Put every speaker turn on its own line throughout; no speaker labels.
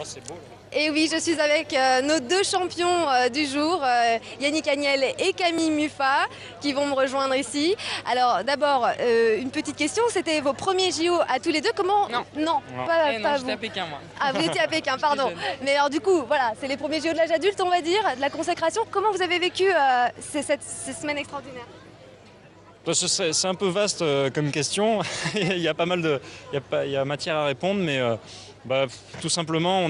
Oh, c'est beau, là.
Et oui, je suis avec nos deux champions du jour, Yannick Agnel et Camille Muffat, qui vont me rejoindre ici. Alors d'abord, une petite question, c'était vos premiers JO à tous les deux, comment...
Non.
Non,
Non,
pas
j'étais
vous.
à Pékin, moi.
Ah, vous étiez à Pékin, pardon. Mais alors du coup, voilà, c'est les premiers JO de l'âge adulte, on va dire, de la consécration. Comment vous avez vécu ces semaines extraordinaires?
C'est un peu vaste comme question. Il y a pas mal de, il y a matière à répondre, mais tout simplement, on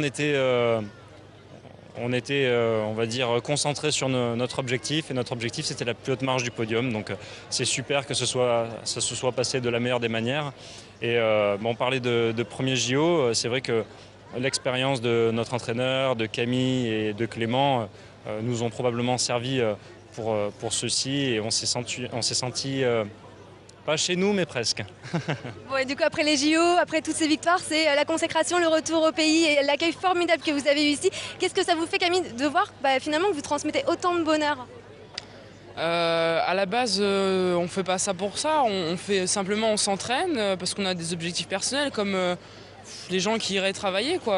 va dire, concentrés sur notre objectif. Et notre objectif, c'était la plus haute marge du podium. Donc, c'est super que ça se soit passé de la meilleure des manières. Et on parlait de premiers JO. C'est vrai que l'expérience de notre entraîneur, de Camille et de Clément nous ont probablement servi pour ceci. Et on s'est senti pas chez nous, mais presque.
Bon, et du coup, après les JO, après toutes ces victoires, c'est la consécration, le retour au pays et l'accueil formidable que vous avez eu ici. Qu'est-ce que ça vous fait, Camille, de voir finalement que vous transmettez autant de bonheur?
À la base, on fait pas ça pour ça. On fait simplement, on s'entraîne parce qu'on a des objectifs personnels comme les gens qui iraient travailler, quoi.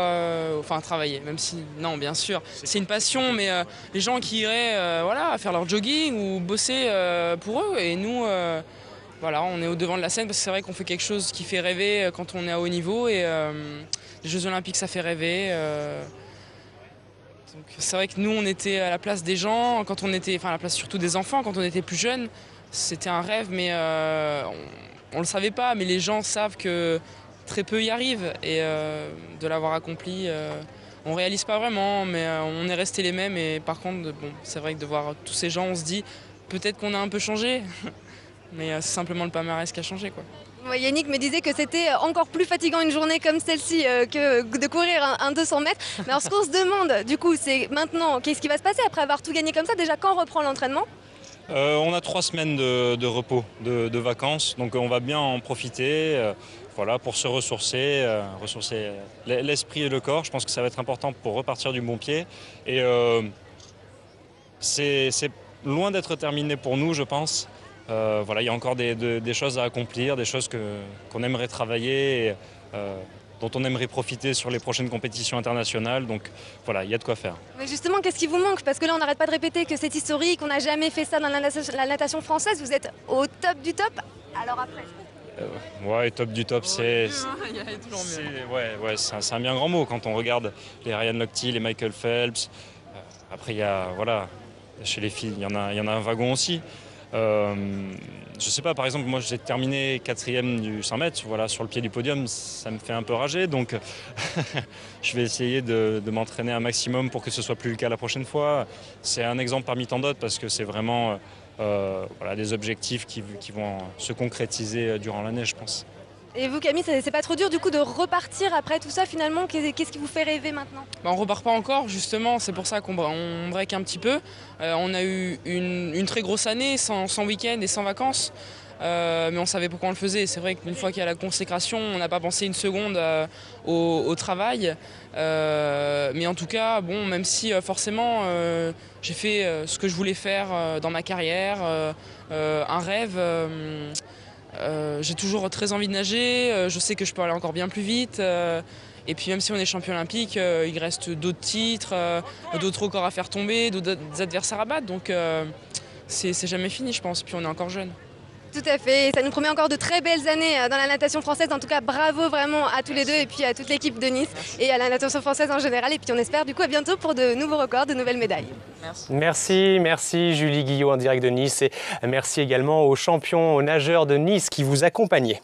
Enfin, travailler, même si, non, bien sûr, c'est une passion, mais les gens qui iraient voilà, faire leur jogging ou bosser pour eux. Et nous, voilà, on est au devant de la scène parce que c'est vrai qu'on fait quelque chose qui fait rêver quand on est à haut niveau. Et les Jeux Olympiques, ça fait rêver. Donc c'est vrai que nous, on était à la place des gens, quand on était, enfin à la place surtout des enfants, quand on était plus jeunes. C'était un rêve, mais on le savait pas. Mais les gens savent que très peu y arrivent. Et de l'avoir accompli, on réalise pas vraiment, mais on est restés les mêmes. Et par contre, bon, c'est vrai que de voir tous ces gens, on se dit peut-être qu'on a un peu changé. Mais c'est simplement le palmarès qui a changé, quoi.
Yannick me disait que c'était encore plus fatigant une journée comme celle-ci que de courir un 200 mètres. Mais alors ce qu'on se demande, du coup, c'est maintenant, qu'est-ce qui va se passer après avoir tout gagné comme ça? Déjà, quand reprend l'entraînement?
On a 3 semaines de repos, de vacances, donc on va bien en profiter voilà, pour se ressourcer, ressourcer l'esprit et le corps. Je pense que ça va être important pour repartir du bon pied. Et c'est loin d'être terminé pour nous, je pense. Voilà, il y a encore des choses à accomplir, des choses qu'on aimerait travailler, et, dont on aimerait profiter sur les prochaines compétitions internationales. Donc voilà, il y a de quoi faire.
Mais justement, qu'est-ce qui vous manque? Parce que là, on n'arrête pas de répéter que c'est historique, on n'a jamais fait ça dans la natation française. Vous êtes au top du top. Alors après?
Ouais, top du top, c'est
toujours mieux.
ouais, c'est un bien grand mot quand on regarde les Ryan Lochte, les Michael Phelps. Après, il y a, voilà, chez les filles, il y en a un wagon aussi. Je sais pas, par exemple, moi j'ai terminé 4e du 100 mètres, voilà, sur le pied du podium, ça me fait un peu rager, donc je vais essayer de m'entraîner un maximum pour que ce soit plus le cas la prochaine fois. C'est un exemple parmi tant d'autres parce que c'est vraiment voilà, des objectifs qui vont se concrétiser durant l'année, je pense.
Et vous, Camille, c'est pas trop dur du coup de repartir après tout ça finalement? Qu'est-ce qui vous fait rêver maintenant?
On repart pas encore, justement, c'est pour ça qu'on break un petit peu. On a eu une très grosse année, sans week-end et sans vacances, mais on savait pourquoi on le faisait. C'est vrai qu'une fois qu'il y a la consécration, on n'a pas pensé une seconde au travail. Mais en tout cas, bon, même si forcément j'ai fait ce que je voulais faire dans ma carrière, un rêve. J'ai toujours très envie de nager, je sais que je peux aller encore bien plus vite. Et puis même si on est champion olympique, il reste d'autres titres, d'autres records à faire tomber, d'autres adversaires à battre. Donc c'est jamais fini, je pense. Puis on est encore jeune.
Tout à fait, ça nous promet encore de très belles années dans la natation française. En tout cas, bravo vraiment à tous les deux et puis à toute l'équipe de Nice. Merci. Et à la natation française en général. Et puis on espère du coup à bientôt pour de nouveaux records, de nouvelles médailles.
Merci Julie Guillot en direct de Nice et merci également aux champions, aux nageurs de Nice qui vous accompagnaient.